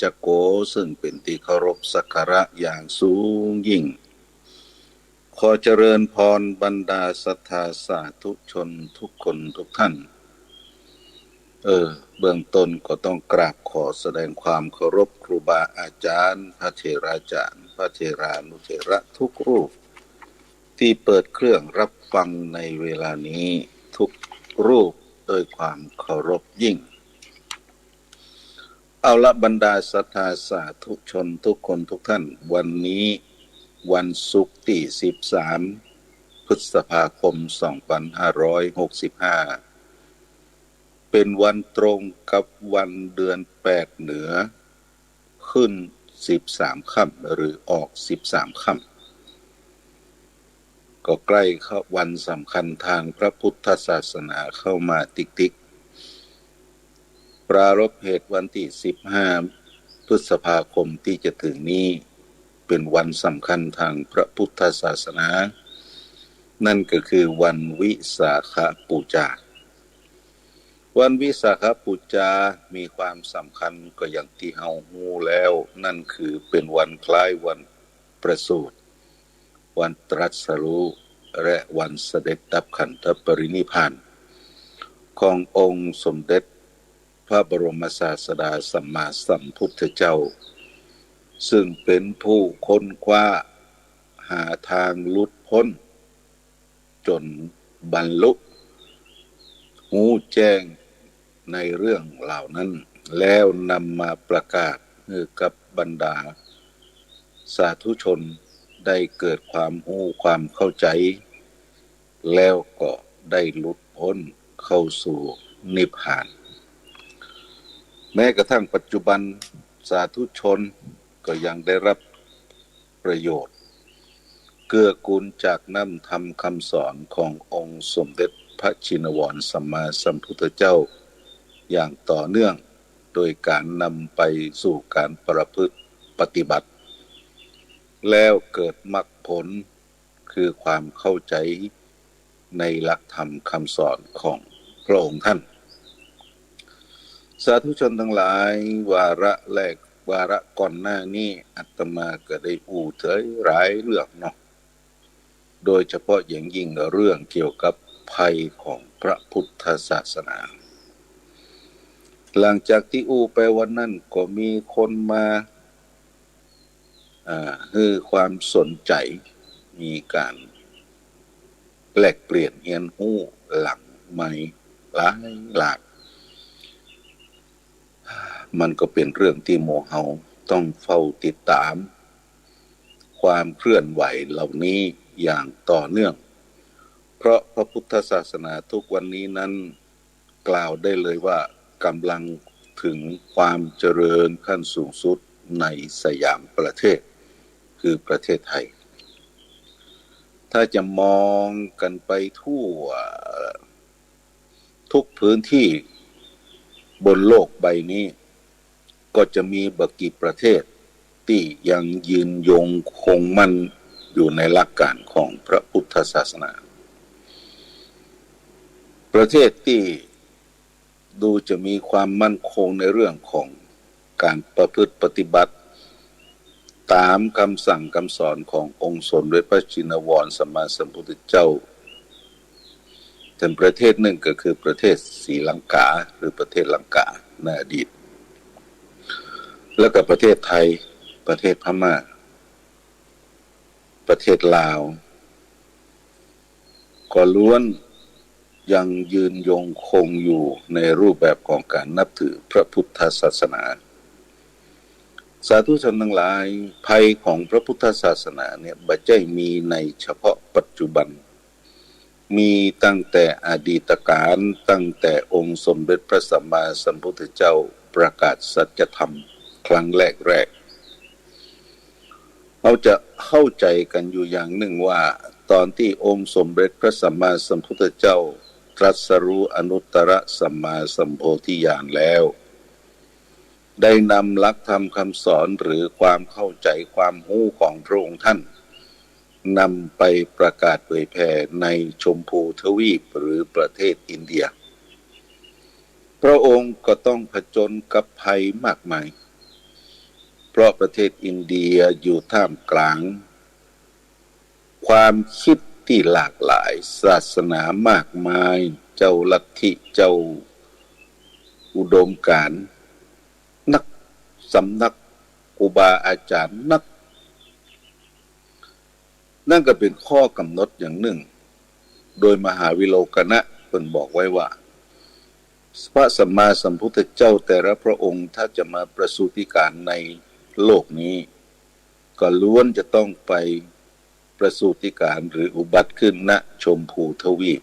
จักโกซึ่งเป็นที่เคารพสักการะอย่างสูงยิ่งขอเจริญพรบรรดาศรัทธาสาธุชนทุกคนทุกท่านเบื้องต้นก็ต้องกราบขอแสดงความเคารพครูบาอาจารย์พระเถราจารย์พระเถรานุเถระทุกรูปที่เปิดเครื่องรับฟังในเวลานี้ทุกรูปด้วยความเคารพยิ่งเอาละบรรดาศรัทธาสาธุชนทุกคนทุกท่านวันนี้วันศุกร์ที่13พฤษภาคม2565เป็นวันตรงกับวันเดือน8เหนือขึ้น13ค่ำหรือออก13ค่ำก็ใกล้เข้าวันสำคัญทางพระพุทธศาสนาเข้ามาติ๊กปรารภเหตุวันที่15พฤษภาคมที่จะถึงนี้เป็นวันสำคัญทางพระพุทธศาสนานั่นก็คือวันวิสาขบูชาวันวิสาขบูชามีความสำคัญก็อย่างที่เฮาฮู้แล้วนั่นคือเป็นวันคล้ายวันประสูติวันตรัสรู้และวันเสด็จดับขันธปรินิพพานขององค์สมเด็จพระบรมศาสดาสัมมาสัมพุทธเจ้าซึ่งเป็นผู้ค้นคว้าหาทางหลุดพ้นจนบรรลุรู้แจ้งในเรื่องเหล่านั้นแล้วนำมาประกาศให้กับบรรดาสาธุชนได้เกิดความรู้ความเข้าใจแล้วก็ได้หลุดพ้นเข้าสู่นิพพานแม้กระทั่งปัจจุบันสาธุชนก็ยังได้รับประโยชน์เกื้อกูลจากน้ำธรรมคำสอนขององค์สมเด็จพระชินวรสัมมาสัมพุทธเจ้าอย่างต่อเนื่องโดยการนำไปสู่การประพฤติปฏิบัติแล้วเกิดมรรคผลคือความเข้าใจในหลักธรรมคำสอนของพระองค์ท่านสาธุชนทั้งหลายวาระแรกวาระก่อนหน้านี้อาตมาก็ได้อู่เถยหลายเรื่องเนาะโดยเฉพาะอย่างยิ่งเรื่องเกี่ยวกับภัยของพระพุทธศาสนาหลังจากที่อู่ไปวันนั้นก็มีคนมาให้ความสนใจมีการแลกเปลี่ยนเรียนรู้หลังใหม่หลายหลากมันก็เป็นเรื่องที่โมเฮาต้องเฝ้าติดตามความเคลื่อนไหวเหล่านี้อย่างต่อเนื่องเพราะพระพุทธศาสนาทุกวันนี้นั้นกล่าวได้เลยว่ากำลังถึงความเจริญขั้นสูงสุดในสยามประเทศคือประเทศไทยถ้าจะมองกันไปทั่วทุกพื้นที่บนโลกใบนี้ก็จะมีบักกี่ประเทศที่ยังยืนยงคงมั่นอยู่ในหลักการของพระพุทธศาสนาประเทศที่ดูจะมีความมั่นคงในเรื่องของการประพฤติปฏิบัติตามคำสั่งคำสอนขององค์สมเด็จพระชินวรสัมมาสัมพุทธเจ้าเป็นประเทศหนึ่งก็คือประเทศศรีลังกาหรือประเทศลังกาในอดีตแล้วก็ประเทศไทยประเทศพม่าประเทศลาวก็ล้วนยังยืนยงคงอยู่ในรูปแบบของการนับถือพระพุทธศาสนาสาธุชนทั้งหลายภัยของพระพุทธศาสนาเนี่ยบ่ใช่มีในเฉพาะปัจจุบันมีตั้งแต่อดีตการตั้งแต่องค์สมเด็จพระสัมมาสัมพุทธเจ้าประกาศสัจธรรมครั้งแรกเราจะเข้าใจกันอยู่อย่างหนึ่งว่าตอนที่องค์สมเด็จพระสัมมาสัมพุทธเจ้าตรัสรู้อนุตตรสัมมาสัมโพธิญาณแล้วได้นำหลักธรรมคำสอนหรือความเข้าใจความรู้ของพระองค์ท่านนำไปประกาศเผยแผ่ในชมพูทวีปหรือประเทศอินเดียพระองค์ก็ต้องผจญกับภัยมากมาย เพราะประเทศอินเดียอยู่ท่ามกลางความคิดที่หลากหลายศาสนามากมายเจ้าลัทธิเจ้าอุดมการณ์นักสำนักครูบาอาจารย์นักนั่นก็เป็นข้อกำหนดอย่างหนึ่งโดยมหาวิโลกนะเพิ่นบอกไว้ว่าพระสัมมาสัมพุทธเจ้าแต่ละพระองค์ถ้าจะมาประสูติการในโลกนี้ก็ล้วนจะต้องไปประสูติการหรืออุบัติขึ้นณชมพูทวีป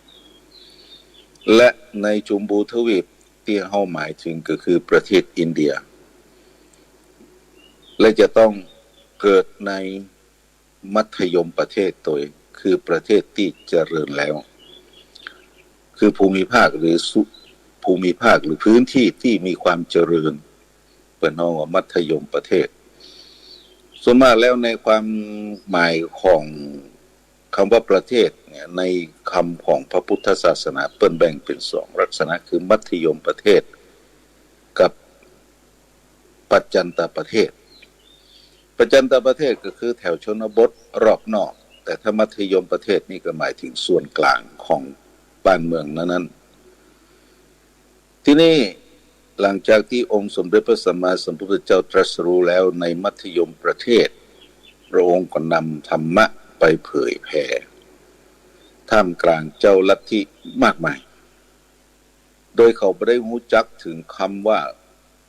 และในชมพูทวีปที่เฮาหมายถึงก็คือประเทศอินเดียและจะต้องเกิดในมัธยมประเทศตัวคือประเทศที่เจริญแล้วคือภูมิภาคหรือภูมิภาคหรือพื้นที่ที่มีความเจริญเป็นห้องมัธยมประเทศส่วนมากแล้วในความหมายของคำว่าประเทศเนี่ยในคำของพระพุทธศาสนาเปิ้นแบ่งเป็นสองลักษณะคือมัธยมประเทศกับปัจจันตประเทศปัจจันตประเทศก็คือแถวชนบทรอบนอกแต่ถ้ามัธยมประเทศนี่ก็หมายถึงส่วนกลางของบ้านเมืองนั้นที่นี่หลังจากที่องค์สมเด็จพระสัมมาสัมพุทธเจ้าตรัสรู้แล้วในมัธยมประเทศพระองค์ก็นำธรรมะไปเผยแผ่ท่ามกลางเจ้าลัทธิมากมายโดยเขาไม่ได้รู้จักถึงคำว่า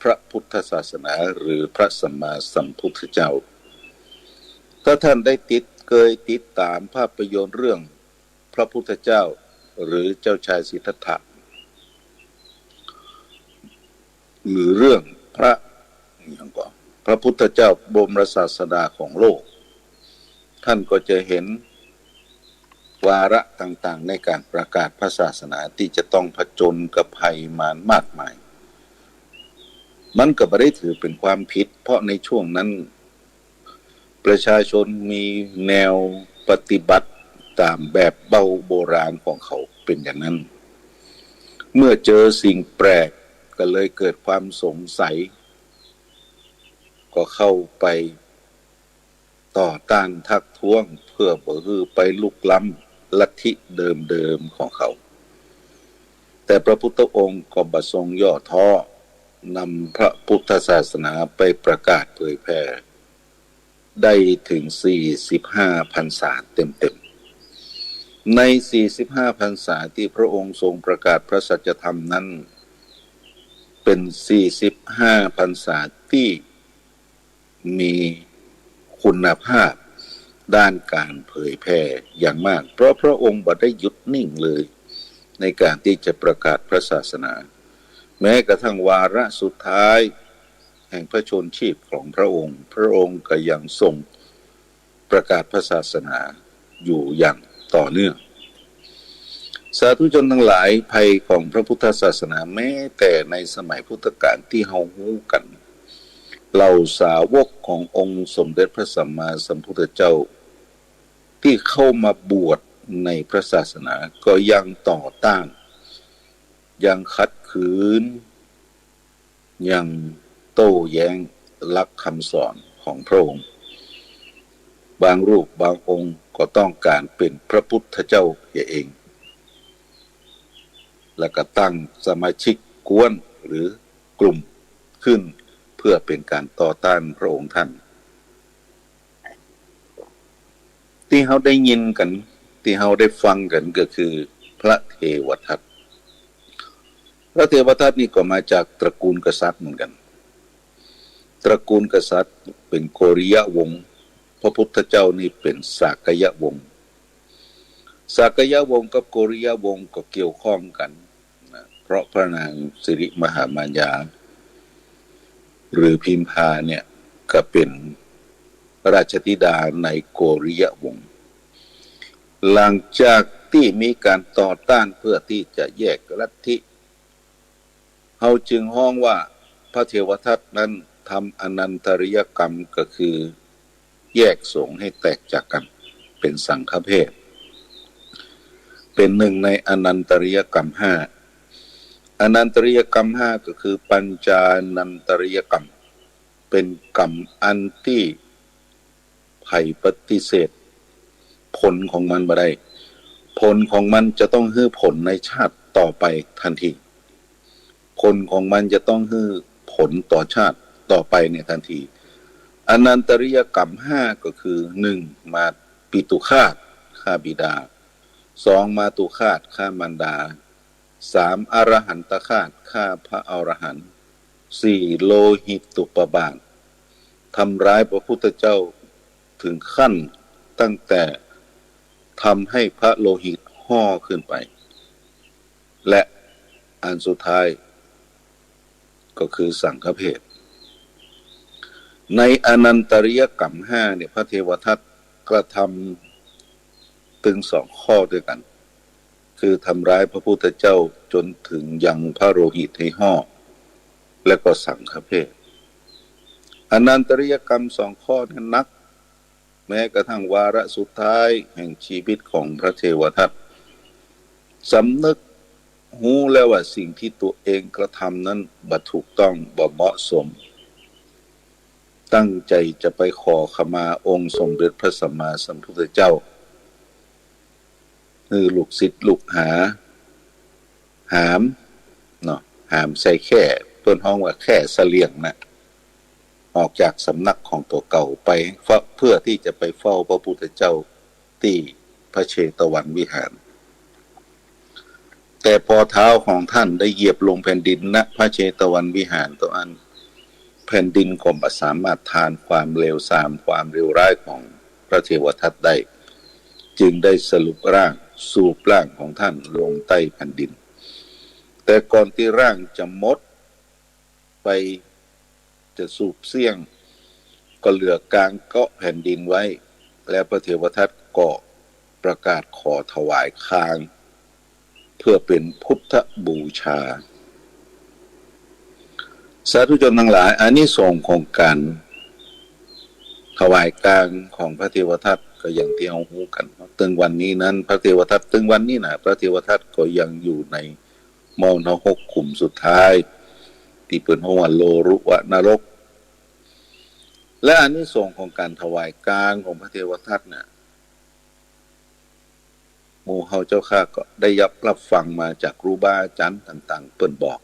พระพุทธศาสนาหรือพระสัมมาสัมพุทธเจ้าถ้าท่านได้เคยติดตามภาพยนตร์เรื่องพระพุทธเจ้าหรือเจ้าชายสิทธัตถะหรือเรื่องพระพุทธเจ้าบรมศาสดาของโลกท่านก็จะเห็นวาระต่างๆในการประกาศพระศาสนาที่จะต้องผจญกับภัยมารมากมายมันก็ไม่ได้ถือเป็นความผิดเพราะในช่วงนั้นประชาชนมีแนวปฏิบัติตามแบบเบาโบราณของเขาเป็นอย่างนั้นเมื่อเจอสิ่งแปลกก็เลยเกิดความสงสัยก็เข้าไปต่อต้านทักท้วงเพื่อบ่ฮือไปลุกล้ำลัทธิเดิมๆของเขาแต่พระพุทธองค์ก็บ่ทรงย่อท้อนำพระพุทธศาสนาไปประกาศเผยแผ่ได้ถึง45พรรษาเต็มๆใน45พรรษาที่พระองค์ทรงประกาศพระสัจธรรมนั้นเป็น45พรรษาที่มีคุณภาพด้านการเผยแผ่อย่างมากเพราะพระองค์บ่ได้หยุดนิ่งเลยในการที่จะประกาศพระศาสนาแม้กระทั่งวาระสุดท้ายแห่งพระชนชีพของพระองค์ก็ยังทรงประกาศพระศาสนาอยู่อย่างต่อเนื่องสาธุชนทั้งหลายภัยของพระพุทธศาสนาแม้แต่ในสมัยพุทธกาลที่เฮาฮู้กันเหล่าสาวกขององค์สมเด็จพระสัมมาสัมพุทธเจ้าที่เข้ามาบวชในพระศาสนาก็ยังต่อต้านยังขัดขืนยังโต้แย้งหลักคำสอนของพระองค์บางรูปบางองค์ก็ต้องการเป็นพระพุทธเจ้าเองแล้วก็ตั้งสมาชิกกวนหรือกลุ่มขึ้นเพื่อเป็นการต่อต้านพระองค์ท่านที่เขาได้ยินกันที่เขาได้ฟังกันก็คือพระเทวทัตพระเทวทัตนี่ก็มาจากตระกูลกษัตริย์เหมือนกันตระกูลกษัตริย์เป็นโกริยวงศ์พระพุทธเจ้านี่เป็นสากยวงศ์สากยวงศ์กับโกริยวงศ์ก็เกี่ยวข้องกันเพราะพระนางสิริมหามายาหรือพิมพาเนี่ยก็เป็นราชธิดาในโกริยวงศ์หลังจากที่มีการต่อต้านเพื่อที่จะแยกลัทธิเขาจึงฮ้องว่าพระเทวทัตนั้นทำอนันตริยกรรมก็คือแยกสงฆ์ให้แตกจากกันเป็นสังฆเพศเป็นหนึ่งในอนันตริยกรรม5อนันตริยกรรม5ก็คือปัญจานันตริยกรรมเป เป็นกรรมอันที่ไผ่ปฏิเสธผลของมันบ่ได้ผลของมันจะต้องให้ผลในชาติต่อไปทันทีผลของมันจะต้องให้ผลต่อชาติต่อไปในทันทีอนันตริยกรรม5ก็คือ1มาปิตุฆาตฆ่าบิดา2มาตุฆาตฆ่ามารดา3อรหันตฆาตฆ่าพระอรหันต์4โลหิตุปบาททำร้ายพระพุทธเจ้าถึงขั้นตั้งแต่ทำให้พระโลหิตห่อขึ้นไปและอันสุดท้ายก็คือสังฆเพศในอนันตริยกรรม5เนี่ยพระเทวทัตกระทำถึง2ข้อด้วยกันคือทำร้ายพระพุทธเจ้าจนถึงยังพระโลหิตให้ห่อและก็สังฆเพศอนันตริยกรรม2ข้อนั้นนักแม้กระทั่งวาระสุดท้ายแห่งชีวิตของพระเทวทัตสำนึกรู้แล้วว่าสิ่งที่ตัวเองกระทำนั้นบ่ถูกต้องบ่เหมาะสมตั้งใจจะไปขอขมาองค์สมเด็จพระสัมมาสัมพุทธเจ้าคือลูกศิษย์ลูกหาหามเนาะหามใส่แค่เพิ่นฮ้องว่าแค่เสลียงนะออกจากสำนักของตัวเก่าไปเพื่อที่จะไปเฝ้าพระพุทธเจ้าที่พระเชตวันวิหารแต่พอเท้าของท่านได้เหยียบลงแผ่นดินณพระเชตวันวิหารตัวอันแผ่นดินก็บ่สามารถทานความเลวทรามความเลวร้ายของพระเทวทัตได้จึงได้สรุปร่างสูบร่างของท่านลงใต้แผ่นดินแต่ก่อนที่ร่างจะหมดไปจะสูบเสี้ยงก็เหลือกลางเกาะแผ่นดินไว้และพระเทวทัตก็ประกาศขอถวายคางเพื่อเป็นพุทธบูชาสาธุชนทั้งหลายอานิสงส์ของการถวายกลางของพระเทวทัตก็อย่างที่เรารู้กันถึงวันนี้นั้นพระเทวทัตถึงวันนี้นะพระเทวทัตก็ยังอยู่ในมรณหกขุมสุดท้ายที่เป็นห้องว่าโลรุวะนรกและอานิสงส์ของการถวายกลางของพระเทวทัตเนี่ยหมู่เฮาเจ้าข้าก็ได้รับฟังมาจากครูบาอาจารย์ต่างๆเปิ้นบอก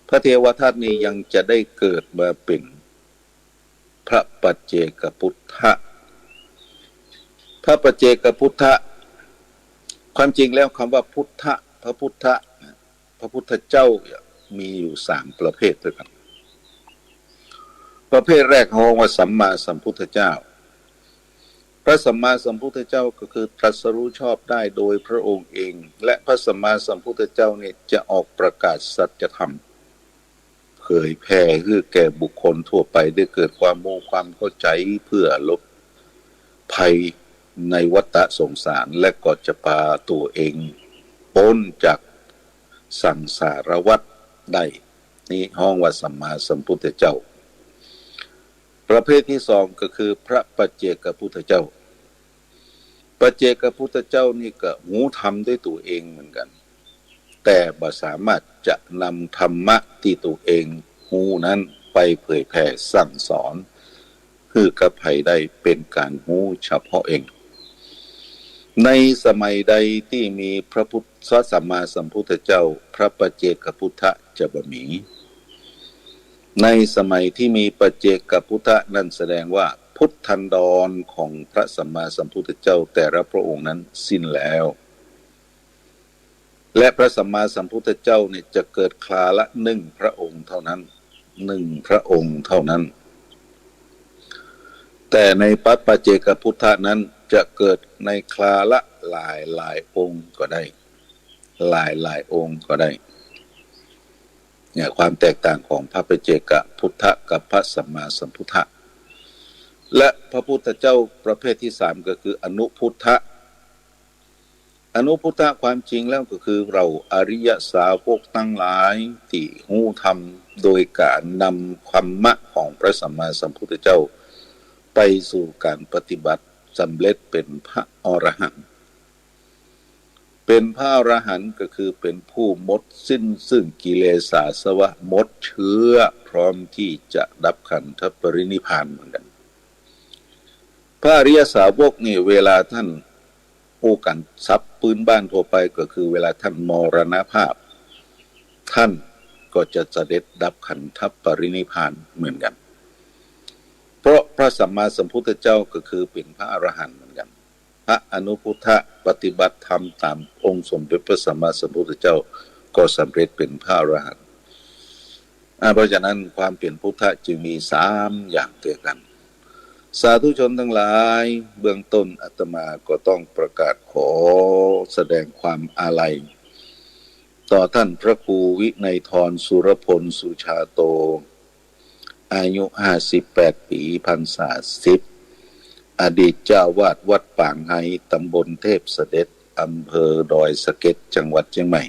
พระเทวทัตนี้ยังจะได้เกิดมาเป็นพระปัจเจกพุทธะพระปัจเจกพุทธะความจริงแล้วคำว่าพุทธะพระพุทธะพระพุทธเจ้ามีอยู่3ประเภทด้วยกันประเภทแรกเขาเรียกว่าสัมมาสัมพุทธเจ้าพระสัมมาสัมพุทธเจ้าก็คือตรัสรู้ชอบได้โดยพระองค์เองและพระสัมมาสัมพุทธเจ้าเนี่ยจะออกประกาศสัจธรรมเผยแผ่ให้แก่บุคคลทั่วไปได้เกิดความรู้ความเข้าใจเพื่อลดภัยในวัฏสงสารและก็จะพาตัวเองพ้นจากสังสารวัฏได้นี่ห้องว่าสัมมาสัมพุทธเจ้าประเภทที่2ก็คือพระปัจเจกพุทธเจ้าปัจเจกพุทธเจ้านี่ก็หูทำด้วยตัวเองเหมือนกันแต่บ่สามารถจะนำธรรมะที่ตัวเองหูนั้นไปเผยแผ่สั่งสอนคือกับไผได้เป็นการหูเฉพาะเองในสมัยใดที่มีพระพุทธสัมมาสัมพุทธเจ้าพระปัจเจกพุทธะจะบ่มีในสมัยที่มีปัจเจกพุทธะนั่นแสดงว่าพุทธันดรของพระสัมมาสัมพุทธเจ้าแต่ละพระองค์นั้นสิ้นแล้วและพระสัมมาสัมพุทธเจ้าเนี่ยจะเกิดคราละ1พระองค์เท่านั้น1พระองค์เท่านั้นแต่ในปัจเจกพุทธะนั้นจะเกิดในคราละหลายองค์ก็ได้หลายองค์ก็ได้เนี่ยความแตกต่างของพระปัจเจกพุทธะกับพระสัมมาสัมพุทธะและพระพุทธเจ้าประเภทที่3ก็คืออนุพุทธะอนุพุทธะความจริงแล้วก็คือเราอริยสาวกทั้งหลายที่หูธรรมโดยการนำธรรมะของพระสัมมาสัมพุทธเจ้าไปสู่การปฏิบัติสำเร็จเป็นพระอรหันต์ เป็นพระอรหันต์ก็คือเป็นผู้หมดสิ้นซึ่งกิเลสอาสวะหมดเชื้อพร้อมที่จะดับขันธปรินิพพานเหมือนกันพระอริยสาวกนี่เวลาท่านผู้กันทรัพย์ปืนบ้านทั่วไปก็คือเวลาท่านมรณภาพท่านก็จะเสด็จดับขันธปรินิพพานเหมือนกันเพราะพระสัมมาสัมพุทธเจ้าก็คือเป็นพระอรหันต์เหมือนกันพระอนุพุทธะปฏิบัติธรรมตามองค์สมเด็จพระสัมมาสัมพุทธเจ้าก็สำเร็จเป็นพระอรหันต์เพราะฉะนั้นความเป็นพุทธะจึงมี3อย่างเดียวกันสาธุชนทั้งหลายเบื้องต้นอาตมาก็ต้องประกาศขอแสดงความอาลัยต่อท่านพระครูวินัยธรสุรพลสุชาโตอายุ58 ปีพรรษา10อดีตเจ้าวาดวัดป่างไฮตำบลเทพเสด็จอำเภอดอยสะเก็ดจังหวัดเชียงใหม่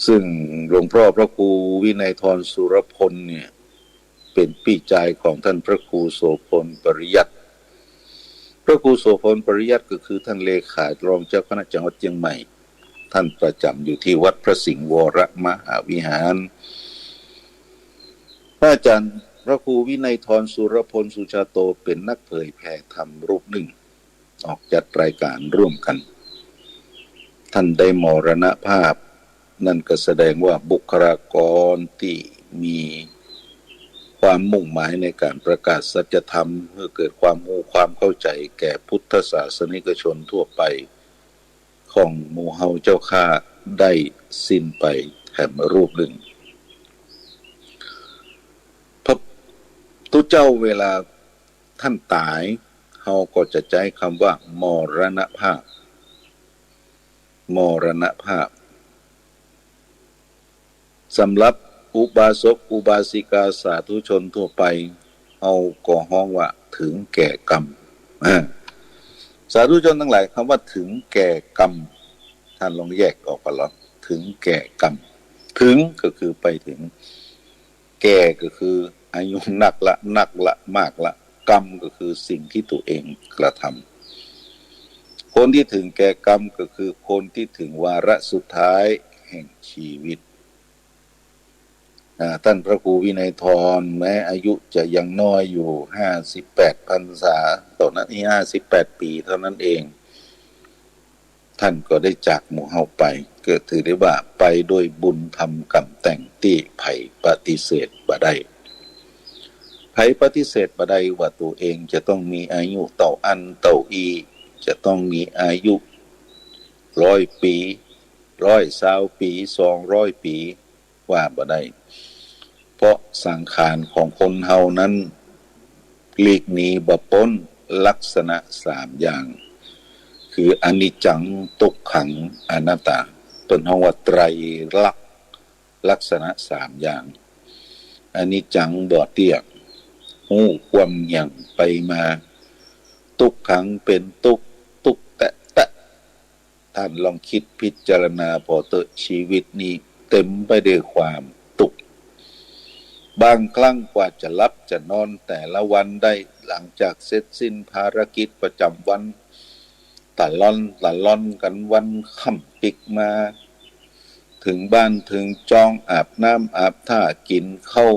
ซึ่งหลวงพ่อพระครูวินัยธรสุรพลเนี่ยเป็นพี่ชายของท่านพระครูโสพลปริยัติพระครูโสพลปริยัติก็คือท่านเลขารองเจ้าคณะจังหวัดเชียงใหม่ท่านประจำอยู่ที่วัดพระสิงห์วรมหาวิหารพระอาจารย์พระครูวินัยธรสุรพลสุชาโตเป็นนักเผยแผ่ธรรมรูปหนึ่งออกจัดรายการร่วมกันท่านได้มรณภาพนั่นก็แสดงว่าบุคลากรที่มีความมุ่งหมายในการประกาศสัจธรรมเพื่อเกิดความรู้ความเข้าใจแก่พุทธศาสนิกชนทั่วไปของหมู่เฮาเจ้าข้าได้สิ้นไปแถมรูปหนึ่งพระทุเจ้าเวลาท่านตายเฮาก็จะใช้คำว่ามรณภาพมรณภาพสำหรับอุบาสกอุบาสิกาสาธุชนทั่วไปเอาก็ฮ้องว่าถึงแก่กรรมสาธุชนทั้งหลายคำว่าถึงแก่กรรมท่านลองแยกออกกันหรอถึงแก่กรรมถึงก็คือไปถึงแก่ก็คืออายุนักละมากละกรรมก็คือสิ่งที่ตัวเองกระทำคนที่ถึงแก่กรรมก็คือคนที่ถึงวาระสุดท้ายแห่งชีวิตท่านพระครูวินัยธรแม้อายุจะยังน้อยอยู่58 พรรษาตอนนั้น58 ปีเท่านั้นเองท่านก็ได้จากหมู่เฮาไปเกิดถือได้ว่าไปด้วยบุญธรรมกรรมแต่งที่ไผ่ปฏิเสธบ่ได้ไผ่ปฏิเสธบ่ได้ว่าตัวเองจะต้องมีอายุเต่าอันเต่าอีจะต้องมีอายุ100 ปี120 ปี200 ปีว่าบ่ได้เพราะสังขารของคนเฮานั้นหลีกหนีบ่พ้นลักษณะ3อย่างคืออนิจจังทุกขังอนัตตาเป็นห้องว่าไตรลักษณ์ลักษณะ3อย่างอนิจจังบ่เที่ยงหู้ความอย่างไปมาทุกขังเป็นทุกแตะท่านลองคิดพิจารณาพอเตอะชีวิตนี้เต็มไปด้วยความทุกข์บางครั้งกว่าจะหลับจะนอนแต่ละวันได้หลังจากเสร็จสิ้นภารกิจประจำวันตะล่อนกันวันค่ำปิกมาถึงบ้านถึงจองอาบน้ำอาบท่ากินข้าว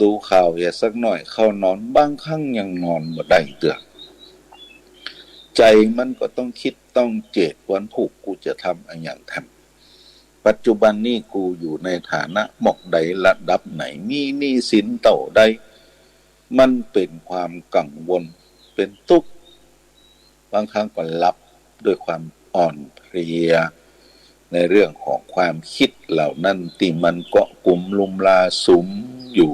ดูข่าวอย่าสักหน่อยเข้านอนบางครั้งยังนอนบ่ได้เตือกใจมันก็ต้องคิดต้องเจตวันผูกกูจะทำอะไรอย่างทำปัจจุบันนี้กูอยู่ในฐานะหมอกใดระดับไหนมีหนี้สินเต่าใดมันเป็นความกังวลเป็นทุกข์บางครั้งก็หลับด้วยความอ่อนเพลียในเรื่องของความคิดเหล่านั้นที่มันเกาะกลุ่มลุมลาสุมอยู่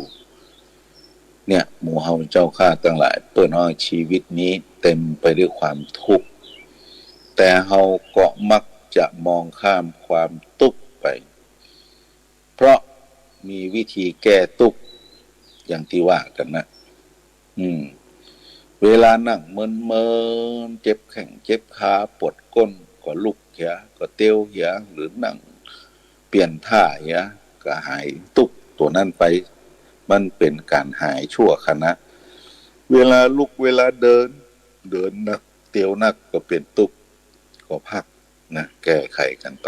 เนี่ยหมู่เฮาเจ้าข้าทั้งหลายเปิ้นว่าชีวิตนี้เต็มไปด้วยความทุกข์แต่เฮาก็มักจะมองข้ามความทุกข์ไปเพราะมีวิธีแก้ทุกข์อย่างที่ว่ากันนะเวลานั่งเมินเจ็บแข้งเจ็บขาปวดก้นก็ลุกเหียก็เตี้ยวเหียหรือนั่งเปลี่ยนท่าเหียก็หายทุกข์ตัวนั้นไปมันเป็นการหายชั่วขณะเวลาลุกเวลาเดินนักเตียวนักก็เป็นทุกข์ข ก็พักนะแก้ไขกันไป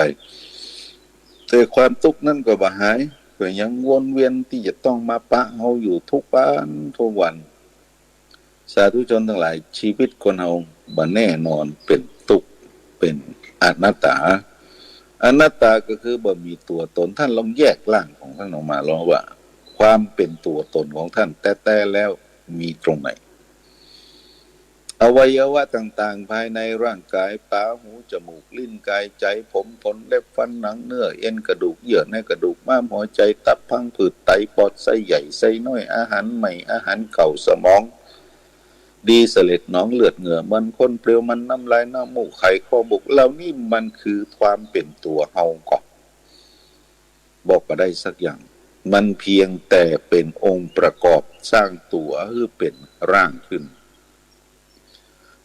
แต่ความทุกข์นั่นก็บ่หายก็ยังวนเวียนที่จะต้องมาปะเฮาอยู่ทุกวันทุกวันสาธุชนทั้งหลายชีวิตคนเฮาบ่แน่นอนเป็นทุกข์เป็นอนัตตาอนัตตาก็คือบ่มีตัวตนท่านลองแยกร่างของท่านออกมาลองว่าความเป็นตัวตนของท่านแต่แล้วมีตรงไหนอวัยวะต่างๆภายในร่างกายตาหูจมูกลิ้นกายใจผมขนเล็บฟันหนังเนื้อเอ็นกระดูกเยื่อในกระดูกม้ามหัวใจตับพังผืดไตปอดไส้ใหญ่ไส้น้อยอาหารใหม่อาหารเก่าสมองดีเสลดหนองเลือดเหงื่อมันข้นเปลวมันน้ำลายน้ำมูกไขข้อบุกเหล่านี้มันคือความเป็นตัวเฮาก่อนบอกมาได้สักอย่างมันเพียงแต่เป็นองค์ประกอบสร้างตัวคือเป็นร่างขึ้น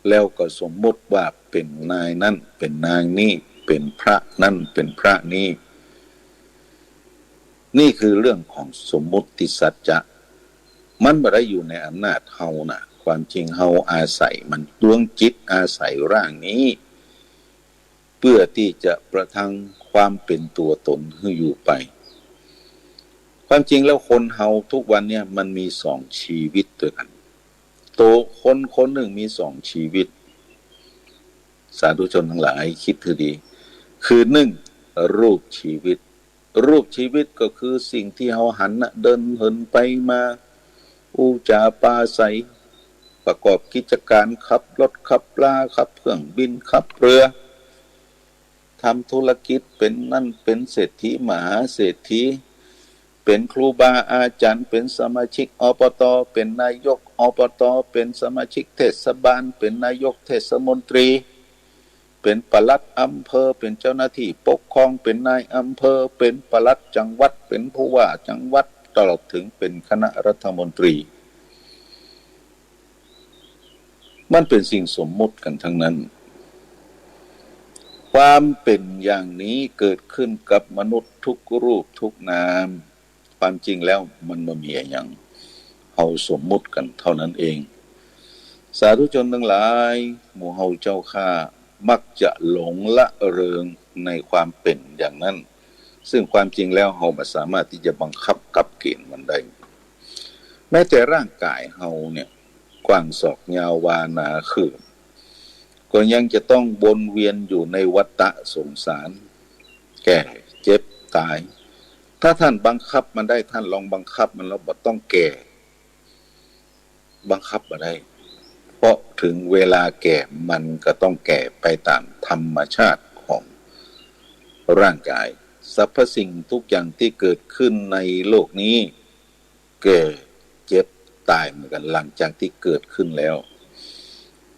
แล้วก็สมมติว่าเป็นนายนั่นเป็นนางนี่เป็นพระนั่นเป็นพระนี่นี่คือเรื่องของสมมุติสัจจะมันไม่ได้อยู่ในอำนาจเฮานะความจริงเฮาอาศัยมันดวงจิตอาศัยร่างนี้เพื่อที่จะประทังความเป็นตัวตนให้อยู่ไปความจริงแล้วคนเฮาทุกวันเนี่ยมันมีสองชีวิตด้วยกันตัวคนหนึ่งมีสองชีวิตสาธุชนทั้งหลายคิดให้ดีคือหนึ่งรูปชีวิตก็คือสิ่งที่เฮาหันนะเดินเหินไปมาอูจาปาใสประกอบกิจการขับรถขับปลาขับเครื่องบินขับเรือทำธุรกิจเป็นนั่นเป็นเศรษฐีมหาเศรษฐีเป็นครูบาอาจารย์เป็นสมาชิกอบต.เป็นนายกอบต.เป็นสมาชิกเทศบาลเป็นนายกเทศมนตรีเป็นปลัดอำเภอเป็นเจ้าหน้าที่ปกครองเป็นนายอำเภอเป็นปลัดจังหวัดเป็นผู้ว่าจังหวัดตลอดถึงเป็นคณะรัฐมนตรีมันเป็นสิ่งสมมุติกันทั้งนั้นความเป็นอย่างนี้เกิดขึ้นกับมนุษย์ทุกรูปทุกนามความจริงแล้วมันไม่มีอย่างเฮาสมมุติกันเท่านั้นเองสาธุชนทั้งหลายหมู่เฮาเจ้าข้ามักจะหลงละเริงในความเป็นอย่างนั้นซึ่งความจริงแล้วเฮาไม่สามารถที่จะบังคับกับเกณฑ์มันได้แม้แต่ร่างกายเฮาเนี่ยกว้างศอกยาววานาคืบก็ยังจะต้องวนเวียนอยู่ในวัฏฏะสงสารแก่เจ็บตายถ้าท่านบังคับมันได้ท่านลองบังคับมันแล้วบ่ต้องแก่บังคับมาได้เพราะถึงเวลาแก่มันก็ต้องแก่ไปตามธรรมชาติของร่างกายสรรพสิ่งทุกอย่างที่เกิดขึ้นในโลกนี้แก่เจ็บตายเหมือนกันหลังจากที่เกิดขึ้นแล้ว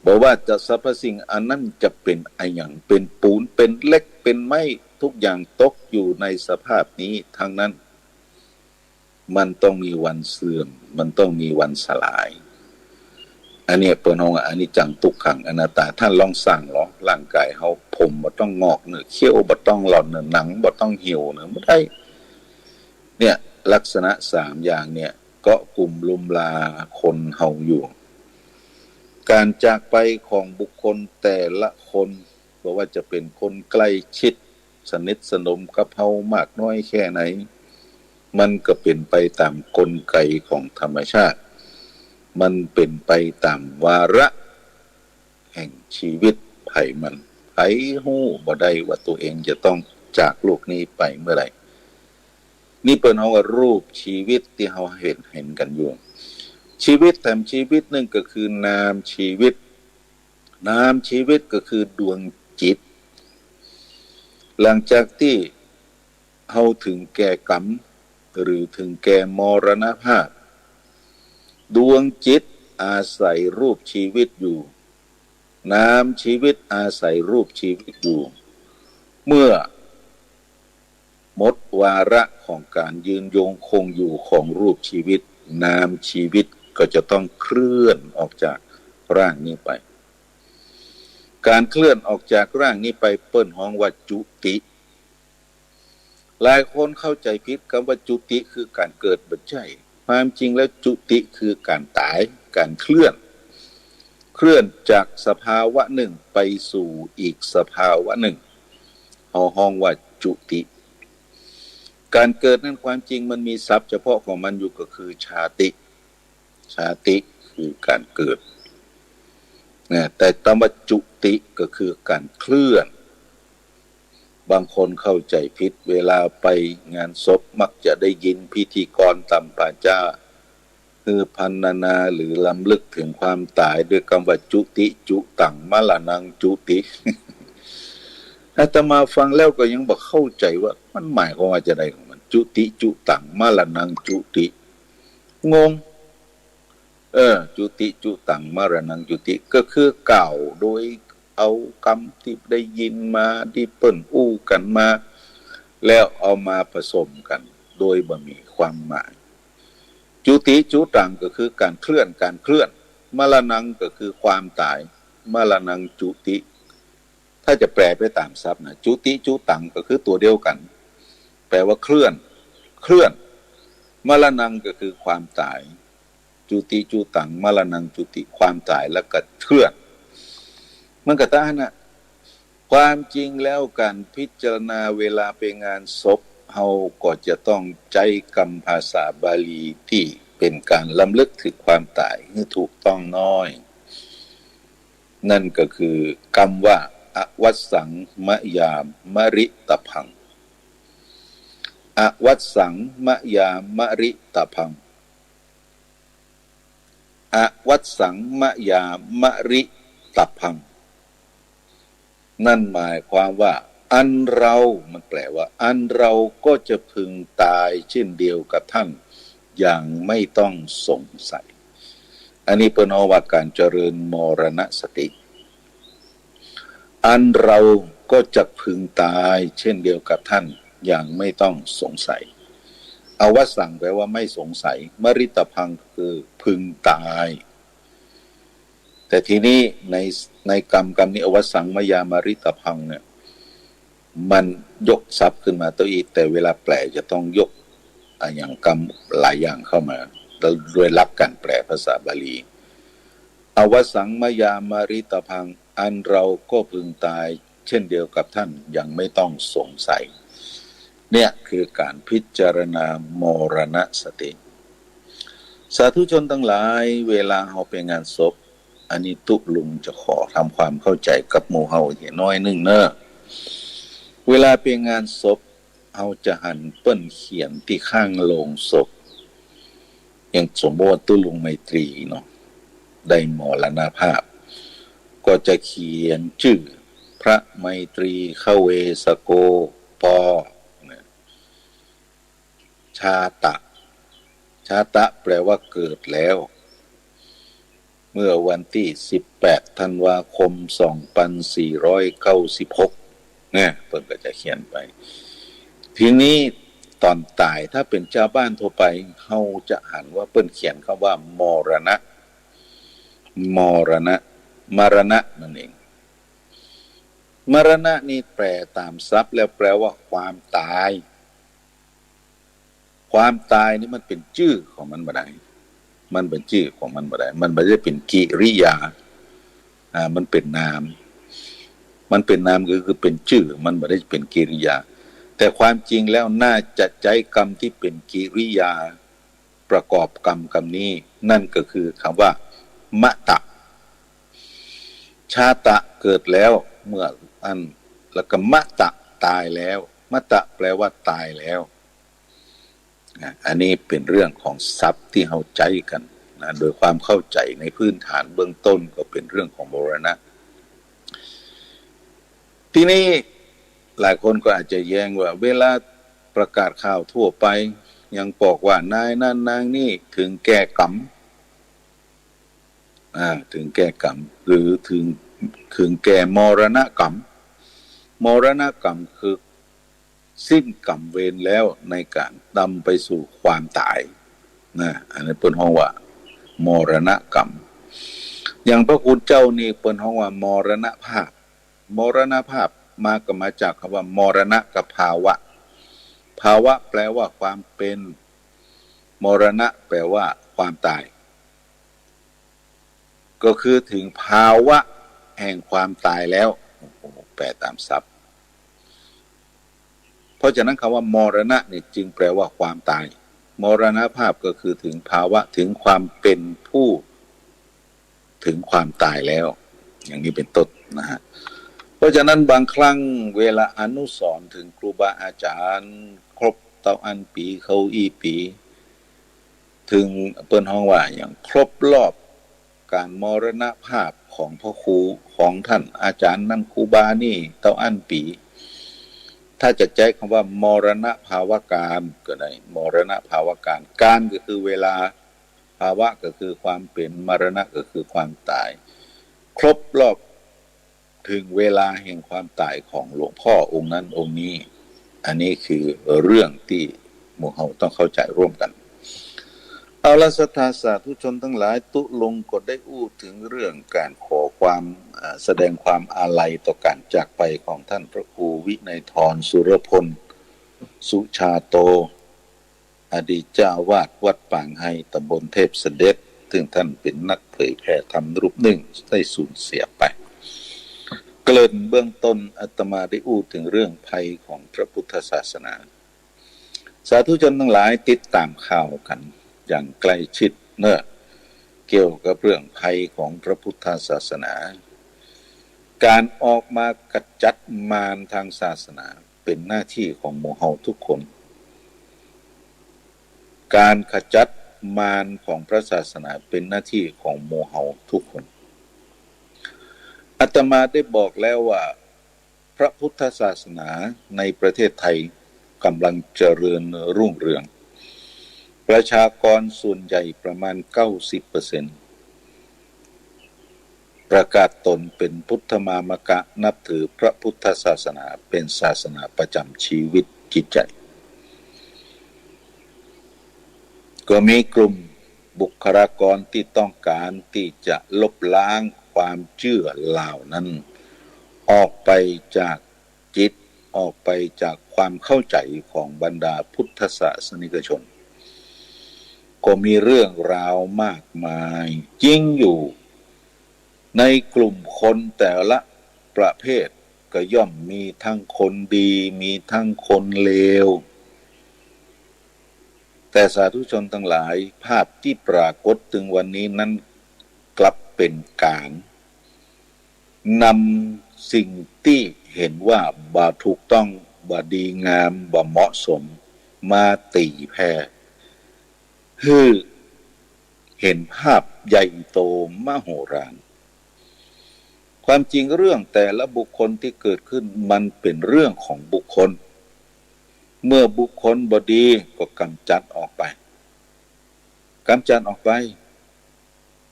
บอกว่าจะสรรพสิ่งอันนั้นจะเป็นอะไรอย่างเป็นปูนเป็นเหล็กเป็นไม้ทุกอย่างตกอยู่ในสภาพนี้ทั้งนั้นมันต้องมีวันเสื่อมมันต้องมีวันสลายอันนี้เปิ้นฮ้องอันนี้จังทุกขังอนัตตาท่านลองสร้างหรอร่างกายเฮาผมบ่ต้องงอกเนื้อเขี้ยวบ่ต้องหล่อนเนื้อหนังบ่ต้องเหี่ยวเนื้อบ่ได้เนี่ยลักษณะ3อย่างเนี่ยเกาะกลุ่มลุมลาคนเฮาอยู่การจากไปของบุคคลแต่ละคนบ่ว่าจะเป็นคนใกล้ชิดสนิทสนมกับเฮามากน้อยแค่ไหนมันก็เป็นไปตามกลไกของธรรมชาติมันเป็นไปตามวาระแห่งชีวิตไผมันไผฮู้บ่ได้ว่าตัวเองจะต้องจากโลกนี้ไปเมื่อไหร่นี่เปิ้นเฮาว่ารูปชีวิตที่เฮาเห็นกันอยู่ชีวิตแต่ชีวิตนึงก็คือนามชีวิตนามชีวิตก็คือดวงจิตหลังจากที่เฮาถึงแก่กรรมหรือถึงแก่มรณภาพดวงจิตอาศัยรูปชีวิตอยู่นามชีวิตอาศัยรูปชีวิตอยู่เมื่อหมดวาระของการยืนยงคงอยู่ของรูปชีวิตนามชีวิตก็จะต้องเคลื่อนออกจากร่างนี้ไปการเคลื่อนออกจากร่างนี้ไปเปิ้นฮ้องว่าจุติหลายคนเข้าใจผิดคำว่าจุติคือการเกิดบ่ใช่ความจริงแล้วจุติคือการตายการเคลื่อน เคลื่อนจากสภาวะหนึ่งไปสู่อีกสภาวะหนึ่งเอาห้องว่าจุติการเกิดนั้นความจริงมันมีศัพท์เฉพาะของมันอยู่ก็คือชาติชาติคือการเกิดนะแต่คำว่าจุติก็คือการเคลื่อนบางคนเข้าใจผิดเวลาไปงานศพมักจะได้ยินพิธีกรตำป่าจ้าคือพรรณนาหรือลำลึกถึงความตายด้วยคำว่าจุติจุตังมะละนังจุติ อาตมาฟังแล้วก็ยังบอกเข้าใจว่ามันหมายความว่าจะได้ของมันจุติจุตังมะละนังจุติงงจุติจุตังมะละนังจุติก็คือเก่าโดยเอาคำที่ได้ยินมาที่เปิ้นอู้กันมาแล้วเอามาผสมกันโดยบ่มีความหมายจุติจุตังก็คือการเคลื่อนมรณังก็คือความตายมรณังจุติถ้าจะแปลไปตามศัพท์นะจุติจุตังก็คือตัวเดียวกันแปลว่าเคลื่อนมรณังก็คือความตายจุติจุตังมรณังจุติความตายแล้วก็เคลื่อนมันก็ต้านนะความจริงแล้วการพิจารณาเวลาไปงานศพเฮาก็จะต้องใจคำภาษาบาลีที่เป็นการล้ำลึกถึงความตายให้ถูกต้องน้อยนั่นก็คือคำว่าอวัสสังมะยามริตพังอวัสสังมะยามริตพังอวัสสังมะยามริตพังนั่นหมายความว่าอันเรามันแปลว่าอันเราก็จะพึงตายเช่นเดียวกับท่านอย่างไม่ต้องสงสัยอันนี้เป็นว่าการเจริญมรณสติอันเราก็จะพึงตายเช่นเดียวกับท่านอย่างไม่ต้องสงสัยอวสังแปลว่าไม่สงสัยมริตพังคือพึงตายแต่ทีนี้ในกรรมนี้อวสังมยามริตพังเนี่ยมันยกศัพท์ขึ้นมาตัวอีกแต่เวลาแปลจะต้องยกอย่างกรรมหลายอย่างเข้ามาโดยรับการแปลภาษาบาลีอวสังมยามริตพังอันเราก็พึงตายเช่นเดียวกับท่านยังไม่ต้องสงสัยเนี่ยคือการพิจารณามรณสติสาธุชนทั้งหลายเวลาเราไปงานศพอันนี้ตุลุงจะขอทำความเข้าใจกับหมู่เฮาอย่างน้อยนึงเนอะเวลาไปงานศพเฮาจะหันเปิ้นเขียนที่ข้างโลงศพอย่างสมมติตุลุงไมตรีเนาะได้มรณภาพก็จะเขียนชื่อพระไมตรีเข้าเวสโกปอชาตะแปลว่าเกิดแล้วเมื่อวันที่18ธันวาคม2496เนี่ยเพิ่นก็จะเขียนไปทีนี้ตอนตายถ้าเป็นชาวบ้านทั่วไปเฮาจะอ่านว่าเพิ่นเขียนคำว่ามรณะมรณะนั่นเองมรณะนี่แปลตามศัพท์แล้วแปลว่าความตายนี่มันเป็นชื่อของมันบ่ได้มันเป็นชื่อของมันบ่ได้มันไม่ได้เป็นกิริยามันเป็นนามคือเป็นชื่อมันไม่ได้เป็นกิริยาแต่ความจริงแล้วน่าจะใจกรรมที่เป็นกิริยาประกอบกรรมนี้นั่นก็คือคำว่ามะตะชาตะเกิดแล้วเมื่ออันแล้วก็มะตะตายแล้วมะตะแปลว่าตายแล้วอันนี้เป็นเรื่องของทรัพย์ที่เข้าใจกันนะโดยความเข้าใจในพื้นฐานเบื้องต้นก็เป็นเรื่องของมรณะทีนี้หลายคนก็อาจจะแย้งว่าเวลาประกาศข่าวทั่วไปยังบอกว่านายนั่นนางนี่ถึงแก่กรรมถึงแก่กรรมหรือถึงแก่มรณกรรมคือสิ้นกรรมเวรแล้วในการนำไปสู่ความตายนะอันนี้เปิ้นฮ้องว่ามรณกรรมอย่างพระคุณเจ้านี่เปิ้นฮ้องว่ามรณภาพมาจากคำว่ามรณะกับภาวะแปลว่าความเป็นมรณะแปลว่าความตาย ก็คือถึงภาวะแห่งความตายแล้วแปลตามศัพท์เพราะฉะนั้นคำว่ามรณะนี่จึงแปลว่าความตายมรณภาพก็คือถึงภาวะถึงความเป็นผู้ถึงความตายแล้วอย่างนี้เป็นต้นนะฮะเพราะฉะนั้นบางครั้งเวลาอนุสรณ์ถึงครูบาอาจารย์ครบเต้าอันปีเขาอีปีถึงเปิ้นห้องว่าอย่างครบรอบการมรณภาพของพ่อครูของท่านอาจารย์นั่นครูบานี่เต้าอันปีถ้าจะใช้คำว่ามรณภาวะการก็ได้มรณภาวะการการก็คือเวลาภาวะก็คือความเป็นมรณะก็คือความตายครบรอบถึงเวลาแห่งความตายของหลวงพ่อองค์นั้นองค์นี้อันนี้คือเรื่องที่หมู่เฮาต้องเข้าใจร่วมกันเอาละศรัทธาสาธุชนทั้งหลายตุลงก็ได้อู้ถึงเรื่องการขอความแสดงความอาลัยต่อการจากไปของท่านพระครูวินัยธรสุรพลสุชาโตอดีตเจ้าวาดวัดปางไฮตำบลเทพเสด็จซึ่งท่านเป็นนักเผยแผ่ธรรมรูปหนึ่งได้สูญเสียไปเกริ่นเบื้องต้นอาตมาได้อู้ถึงเรื่องภัยของพระพุทธศาสนาสาธุชนทั้งหลายติดตามข่าวกันอย่างใกล้ชิดเนอะเกี่ยวกับเรื่องภัยของพระพุทธศาสนาการออกมากระจัดมารทางศาสนาเป็นหน้าที่ของหมู่เฮาทุกคนการขจัดมารของพระศาสนาเป็นหน้าที่ของหมู่เฮาทุกคนอาตมาได้บอกแล้วว่าพระพุทธศาสนาในประเทศไทยกำลังเจริญรุ่งเรืองประชากรส่วนใหญ่ประมาณ 90%ประกาศตนเป็นพุทธมามกะนับถือพระพุทธศาสนาเป็นศาสนาประจำชีวิตจิตใจก็มีกลุ่มบุคลากรที่ต้องการที่จะลบล้างความเชื่อเหล่านั้นออกไปจากจิตออกไปจากความเข้าใจของบรรดาพุทธศาสนิกชนก็มีเรื่องราวมากมายจริงอยู่ในกลุ่มคนแต่ละประเภทก็ย่อมมีทั้งคนดีมีทั้งคนเลวแต่สาธุชนทั้งหลายภาพที่ปรากฏถึงวันนี้นั้นกลับเป็นการนำสิ่งที่เห็นว่าบ่ถูกต้องบ่ดีงามบ่เหมาะสมมาตีแผ่คือเห็นภาพใหญ่โตมโหฬารความจริงเรื่องแต่ละบุคคลที่เกิดขึ้นมันเป็นเรื่องของบุคคลเมื่อบุคคลบ่ดีก็กำจัดออกไป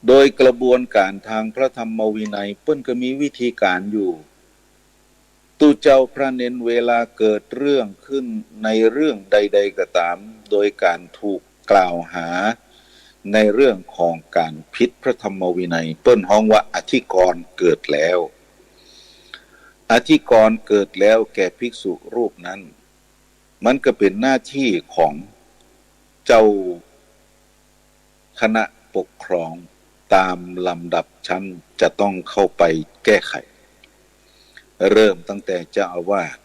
โดยกระบวนการทางพระธรรมวินัยเปิ้นก็มีวิธีการอยู่ตู้เจ้าพระเน้นเวลาเกิดเรื่องขึ้นในเรื่องใดๆก็ตามโดยการถูกกล่าวหาในเรื่องของการผิดพระธรรมวินัยเปิ้นฮ้องว่าอธิกรณ์เกิดแล้วอธิกรณ์เกิดแล้วแก่ภิกษุรูปนั้นมันก็เป็นหน้าที่ของเจ้าคณะปกครองตามลำดับชั้นจะต้องเข้าไปแก้ไขเริ่มตั้งแต่เจ้าอาวาส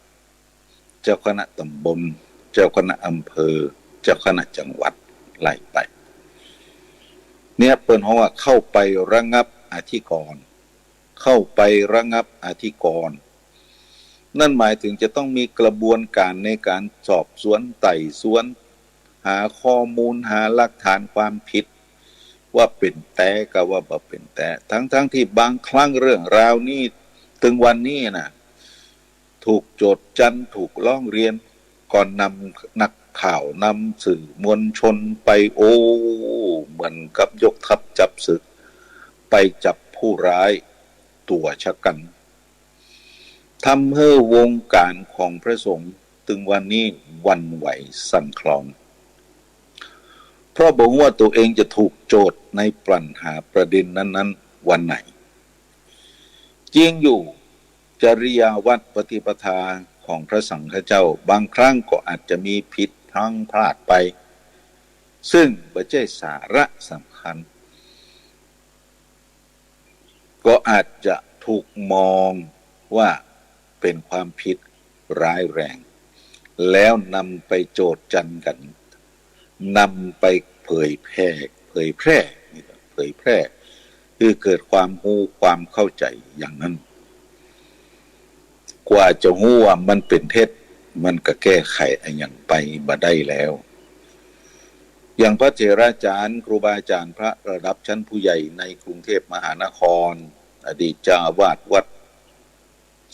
เจ้าคณะตำบลเจ้าคณะอำเภอเจ้าคณะจังหวัดไล่ไปเนี่ยเปิ้นฮ้องว่าเข้าไประงับอธิกรณ์เข้าไประงับอธิกรณ์นั่นหมายถึงจะต้องมีกระบวนการในการสอบสวนไต่สวนหาข้อมูลหาหลักฐานความผิดว่าเป็นแต่กับว่าบ่เป็นแต่ทั้งที่บางครั้งเรื่องราวนี้ถึงวันนี้นะถูกโจทย์จันถูกร้องเรียนก่อนนำนักข่าวนำสื่อมวลชนไปเหมือนกับยกทัพจับศึกไปจับผู้ร้ายตัวชะกันทำให้วงการของพระสงฆ์ถึงวันนี้หวั่นไหวสั่นคลอนเพราะบอกว่าตัวเองจะถูกโจทย์ในปัญหาประเด็นนั้นๆวันไหนจริงอยู่จริยวัตรปฏิปทาของพระสังฆเจ้าบางครั้งก็อาจจะมีผิดพลั้งพลาดไปซึ่งไม่ใช่สาระสำคัญ ก็อาจจะถูกมองว่าเป็นความผิดร้ายแรงแล้วนำไปโจษจันกันนำไปเผยแพร่คือเกิดความรู้ความเข้าใจอย่างนั้นกว่าจะรู้ว่ามันเป็นเท็จมันก็แก้ไขอย่างไปบ่ได้แล้วอย่างพระเถราจารย์ครูบาอาจารย์พระระดับชั้นผู้ใหญ่ในกรุงเทพมหานครอดีตเจ้าอาวาสวัด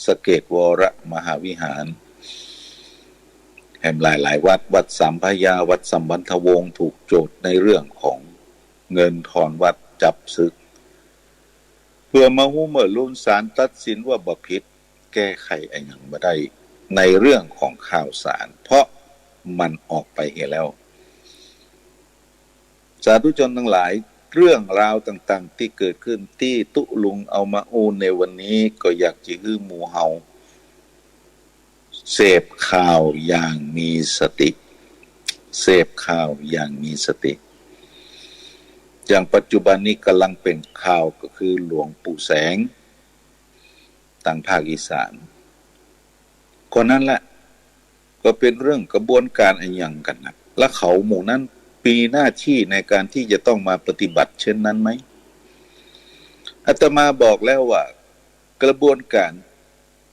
สะเกษวรมหาวิหารแห่งหลายวัดวัดสามพระยาวัดสัมพันธวงศ์ถูกโจทย์ในเรื่องของเงินทอนวัดจับศึกเพื่อมาหู้เมื่อรุ่นศาลตัดสินว่าบ่ผิดแก้ไขอย่างบ่ได้ในเรื่องของข่าวสารเพราะมันออกไปแล้วสาธุชนทั้งหลายเรื่องราวต่างๆที่เกิดขึ้นที่ตุลุงเอามาโอในวันนี้ก็อยากจะให้หมู่เฮาเสพข่าวอย่างมีสติเสพข่าวอย่างมีสติอย่างปัจจุบันนี้กำลังเป็นข่าวก็คือหลวงปู่แสงต่างภาคอีสานคนนั้นแหละก็เป็นเรื่องกระบวนการอย่างกันนะและเขาหมู่นั้นมีหน้าที่ในการที่จะต้องมาปฏิบัติเช่นนั้นไหมอาตมาบอกแล้วว่ากระบวนการ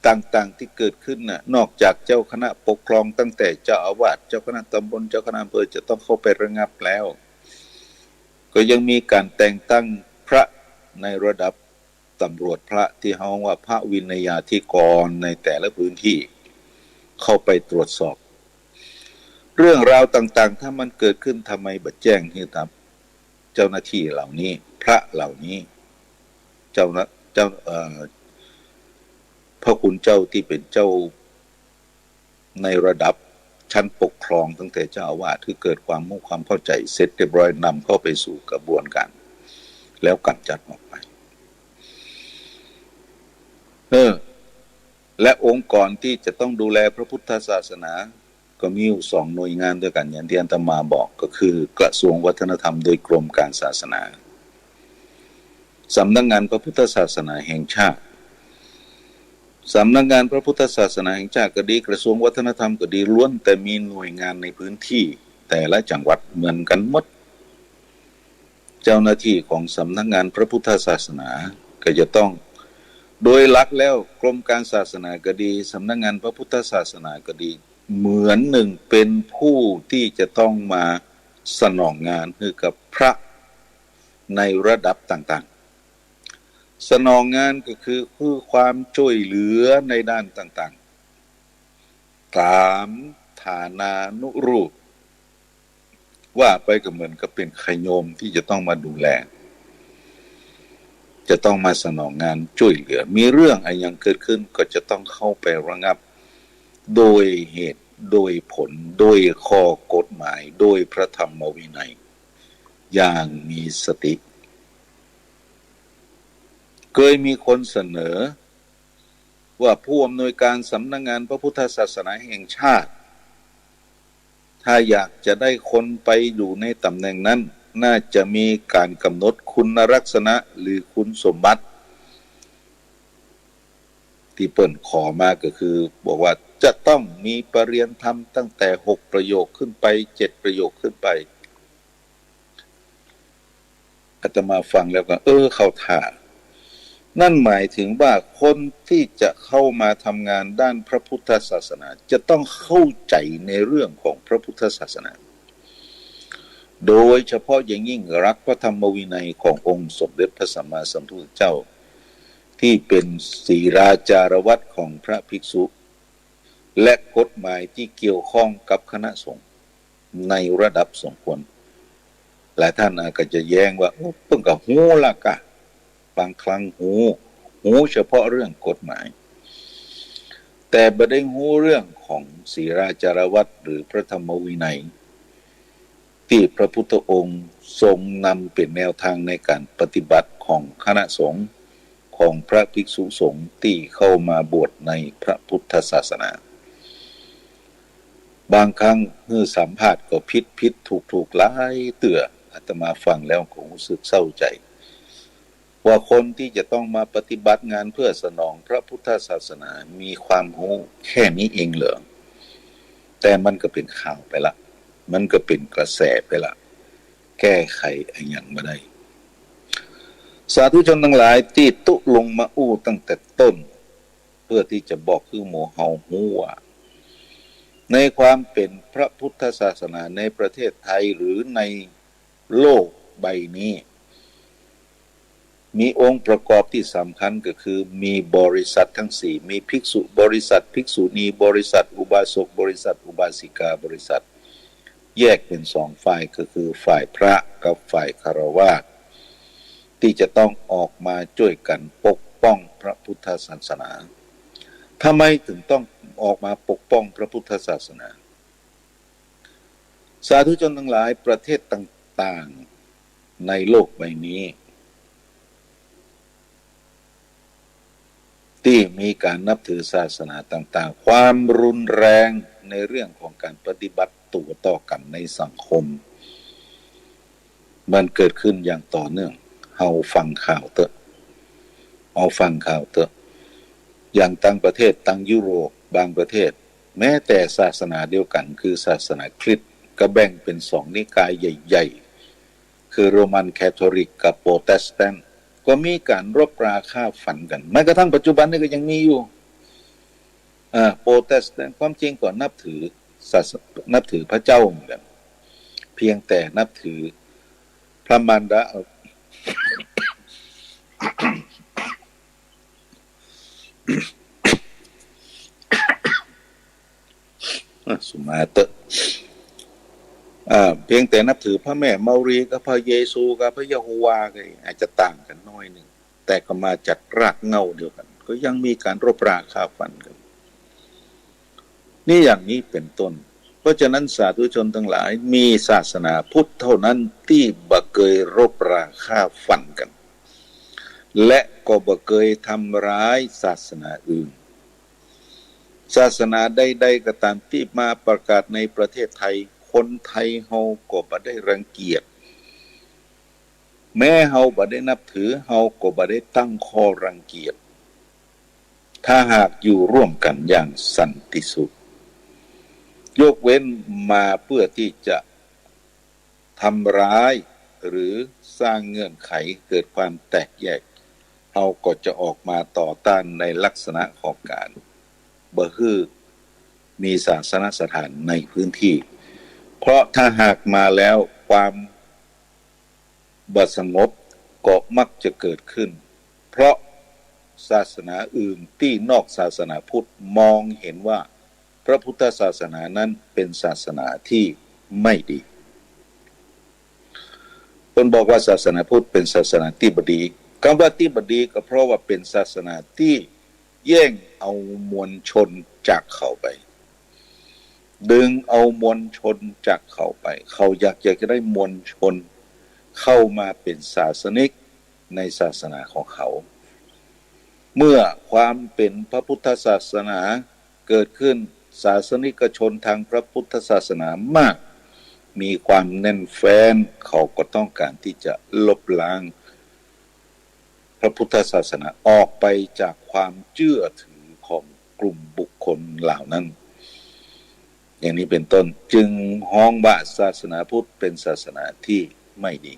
ต่างๆที่เกิดขึ้นน่ะนอกจากเจ้าคณะปกครองตั้งแต่เจ้าอาวาสเจ้าคณะตำบลเจ้าคณะอำเภอจะต้องเข้าไประงับแล้วก็ยังมีการแต่งตั้งพระในระดับตำรวจพระที่เฮาว่าพระวินัยาธิกรในแต่ละพื้นที่เข้าไปตรวจสอบเรื่องราวต่างๆถ้ามันเกิดขึ้นทำไมบัดแจ้งให้ครับเจ้าหน้าที่เหล่านี้พระเหล่านี้เจ้าพระคุณเจ้าที่เป็นเจ้าในระดับชั้นปกครองตั้งแต่เจ้าอาวาสที่เกิดความมุ่งความเข้าใจเสร็จเรียบร้อยนำเข้าไปสู่กระบวนการแล้วกำจัดออกไปและองค์กรที่จะต้องดูแลพระพุทธศาสนาก็มีอยู่2หน่วยงานด้วยกันอย่างที่อาตมาบอกก็คือกระทรวงวัฒนธรรมโดยกรมการศาสนาสำนักงานพระพุทธศาสนาแห่งชาติสำนักงานพระพุทธศาสนาแห่งชาติก็ดีกระทรวงวัฒนธรรมก็ดีล้วนแต่มีหน่วยงานในพื้นที่แต่ละจังหวัดเหมือนกันหมดเจ้าหน้าที่ของสำนักงานพระพุทธศาสนาก็จะต้องโดยหลักแล้วกรมการศาสนาก็ดีสำนักงานพระพุทธศาสนาก็ดีเหมือนหนึ่งเป็นผู้ที่จะต้องมาสนองงานให้กับพระในระดับต่างๆสนองงานก็คือความช่วยเหลือในด้านต่างๆตามฐานานุรูปว่าไปก็เหมือนกับเป็นขโยมที่จะต้องมาดูแลจะต้องมาสนองงานช่วยเหลือมีเรื่องอะไรยังเกิดขึ้นก็จะต้องเข้าไประงับโดยเหตุโดยผลโดยข้อกฎหมายโดยพระธรรมวินัยอย่างมีสติเคยมีคนเสนอว่าผู้อำนวยการสำนักงานพระพุทธศาสนาแห่งชาติถ้าอยากจะได้คนไปอยู่ในตำแหน่งนั้นน่าจะมีการกำหนดคุณลักษณะหรือคุณสมบัติที่เปิ่นขอมาก็คือบอกว่าจะต้องมีปริญญาธรรมตั้งแต่6ประโยคขึ้นไป7ประโยคขึ้นไปอาตมาฟังแล้วก็เข้าท่านั่นหมายถึงว่าคนที่จะเข้ามาทำงานด้านพระพุทธศาสนาจะต้องเข้าใจในเรื่องของพระพุทธศาสนาโดยเฉพาะอย่างยิ่งรักพระธรรมวินัยขององค์สมเด็จพระสัมมาสัมพุทธเจ้าที่เป็นศีราจารวัตรของพระภิกษุและกฎหมายที่เกี่ยวข้องกับคณะสงฆ์ในระดับสมควรหลายท่านอาจจะแย้งว่าเพิ่งกับหูละกะบางครั้งหูเฉพาะเรื่องกฎหมายแต่บ่ได้หูเรื่องของศีราจารวัตรหรือพระธรรมวินัยที่พระพุทธองค์ทรงนำเป็นแนวทางในการปฏิบัติของคณะสงฆ์ของพระภิกษุสงฆ์ที่เข้ามาบวชในพระพุทธศาสนาบางครั้งเมื่อสัมภาษณ์ก็ผิดถูกหลายเตื่ออาตมาฟังแล้วก็รู้สึกเศร้าใจ ว่าคนที่จะต้องมาปฏิบัติงานเพื่อสนองพระพุทธศาสนามีความรู้แค่นี้เองเหรอแต่มันก็เป็นข่าวไปละมันก็เป็นกระแสไปละแก้ไขอย่างไม่ได้สาธุชนทั้งหลายที่ตุลงมาอู้ตั้งแต่ต้นเพื่อที่จะบอกคือหมู่เฮาฮู้ว่าในความเป็นพระพุทธศาสนาในประเทศไทยหรือในโลกใบนี้มีองค์ประกอบที่สำคัญก็คือมีบริษัททั้งสี่มีภิกษุบริษัทภิกษุณีบริษัทอุบาสกบริษัทอุบาสิกาบริษัทแยกเป็นสองฝ่ายก็คือฝ่ายพระกับฝ่ายคฤหัสถ์ที่จะต้องออกมาช่วยกันปกป้องพระพุทธศาสนาทำไมถึงต้องออกมาปกป้องพระพุทธศาสนาสาธุชนทั้งหลายประเทศต่างๆในโลกใบนี้ที่มีการนับถือศาสนาต่างๆความรุนแรงในเรื่องของการปฏิบัติตัวต่อกันในสังคมมันเกิดขึ้นอย่างต่อเนื่องเฮาฟังข่าวเถอะอย่างต่างประเทศต่างยุโรปบางประเทศแม้แต่ศาสนาเดียวกันคือศาสนาคริสต์ก็แบ่งเป็นสองนิกายใหญ่ๆคือโรมันแคทอลิกกับโปรเตสแตนต์ก็มีการรบราฆ่าฟันกันแม้กระทั่งปัจจุบันนี้ก็ยังมีอยู่โปรเตสแตนต์ความจริงก็นับถือพระเจ้าเหมือนกันเพียงแต่นับถือพระมารดาสุมาเตะเพียงแต่นับถือพระแม่มารีกับพระเยซูกับพระยะโฮวาก็อาจจะต่างกันน้อยหนึ่งแต่ก็มาจากรากเหง้าเดียวกันก็ยังมีการรบราฆ่าฟันกันนี่อย่างนี้เป็นต้นเพราะฉะนั้นสาธุชนทั้งหลายมีศาสนาพุทธเท่านั้นที่บ่เคยรบราฆ่าฟันกันและก็บ่เคยทำร้ายศาสนาอื่นศาสนาใดๆก็ตามที่มาประกาศในประเทศไทยคนไทยเฮาก็บ่ได้รังเกียจแม้เฮาบ่ได้นับถือเฮาก็บ่ได้ตั้งข้อรังเกียจถ้าหากอยู่ร่วมกันอย่างสันติสุขยกเว้นมาเพื่อที่จะทำร้ายหรือสร้างเงื่อนไขเกิดความแตกแยกเฮาก็จะออกมาต่อต้านในลักษณะของการบ่ฮือมีศาสนสถานในพื้นที่เพราะถ้าหากมาแล้วความบ่สงบก็มักจะเกิดขึ้นเพราะศาสนาอื่นที่นอกศาสนาพุทธมองเห็นว่าพระพุทธศาสนานั้นเป็นศาสนาที่ไม่ดีคนบอกว่าศาสนาพุทธเป็นศาสนาที่บดีคำว่าที่บดีก็เพราะว่าเป็นศาสนาที่แย่งเอามวลชนจากเขาไปดึงเอามวลชนจากเขาไปเขาอยากจะได้มวลชนเข้ามาเป็นศาสนิกในศาสนาของเขาเมื่อความเป็นพระพุทธศาสนาเกิดขึ้นศาสนิกชนทางพระพุทธศาสนามากมีความแน่นแฟ้นเขาก็ต้องการที่จะลบล้างพระพุทธศาสนาออกไปจากความเชื่อถือของกลุ่มบุคคลเหล่านั้นอย่างนี้เป็นต้นจึงฮ้องว่าศาสนาพุทธเป็นศาสนาที่ไม่ดี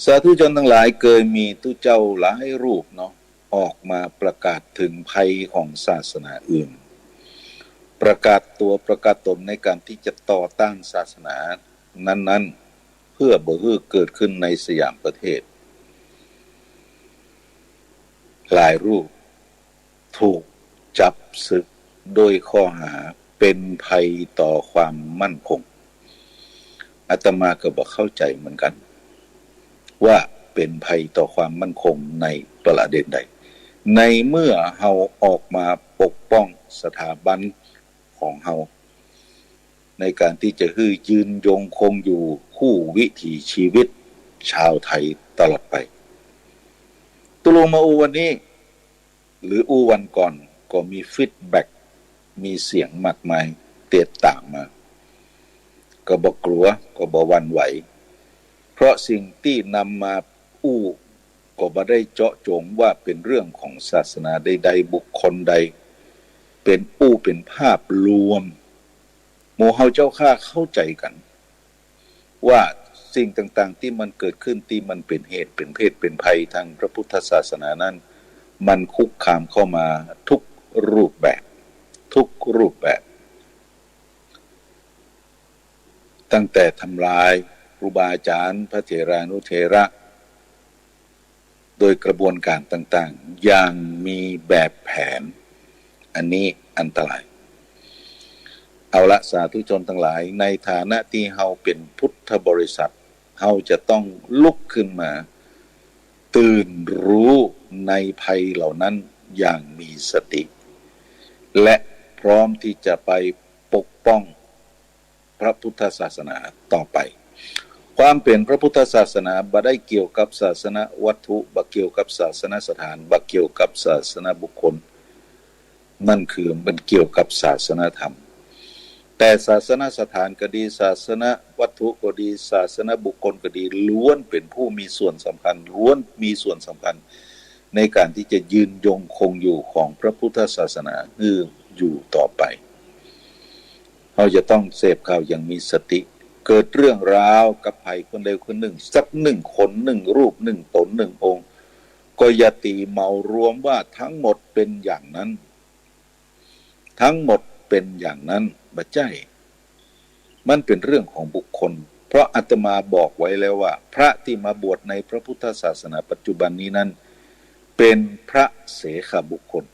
สาธุชนทั้งหลายเคยมีตุเจ้าหลายรูปเนาะออกมาประกาศถึงภัยของศาสนาอื่นประกาศตัวประกาศตนในการที่จะต่อต้านศาสนานั้นๆเพื่อบ่ให้เกิดขึ้นในสยามประเทศหลายรูปถูกจับศึกโดยข้อหาเป็นภัยต่อความมั่นคงอาตมาก็บ่เข้าใจเหมือนกันว่าเป็นภัยต่อความมั่นคงในประเด็นใดในเมื่อเฮาออกมาปกป้องสถาบันของเฮาในการที่จะให้ยืนยงคงอยู่คู่วิถีชีวิตชาวไทยตลอดไปตุลงมาอูวันนี้หรืออูวันก่อนก็มีฟีดแบ็กมีเสียงมากมายเตียดต่างมาก็บ่กลัวก็บ่หวั่นไหวเพราะสิ่งที่นำมาอู้ ก็บ่ได้เจาะจงว่าเป็นเรื่องของศาสนาใดๆบุคคลใดเป็นผู้เป็นภาพรวมหมู่เฮาเจ้าข้าเข้าใจกันว่าสิ่งต่างๆที่มันเกิดขึ้นที่มันเป็นเหตุเป็นเพศเป็นภัยทางพระพุทธศาสนานั้นมันคุกคามเข้ามาทุกรูปแบบตั้งแต่ทำลายครูบาอาจารย์พระเถรานุเถระโดยกระบวนการต่างๆอย่างมีแบบแผนอันนี้อันตรายเอาละสาธุชนทั้งหลายในฐานะที่เฮาเป็นพุทธบริษัทเฮาจะต้องลุกขึ้นมาตื่นรู้ในภัยเหล่านั้นอย่างมีสติและพร้อมที่จะไปปกป้องพระพุทธศาสนาต่อไปความเป็นพระพุทธศาสนาบ่ได้เกี่ยวกับศาสนาวัตถุบ่เกี่ยวกับศาสนสถานบ่เกี่ยวกับศาสนาบุคคลนั่นคือมันเกี่ยวกับศาสนาธรรมแต่ศาสนสถานก็ดีศาสนาวัตถุก็ดีศาสนาบุคคลก็ดีล้วนเป็นผู้มีส่วนสำคัญล้วนมีส่วนสำคัญในการที่จะยืนยงคงอยู่ของพระพุทธศาสนาอยู่ต่อไปเราจะต้องเสพข่าวอย่างมีสติเกิดเรื่องราวกับใครคนใดคนหนึ่งสักหนึ่งคนหนึ่งรูปหนึ่งตนหนึ่งองค์ก็อย่าตีเมารวมว่าทั้งหมดเป็นอย่างนั้นทั้งหมดเป็นอย่างนั้นบ่ใช่มันเป็นเรื่องของบุคคลเพราะอาตมาบอกไว้แล้วว่าพระที่มาบวชในพระพุทธศาสนาปัจจุบันนี้นั้นเป็นพระเสขบุคคล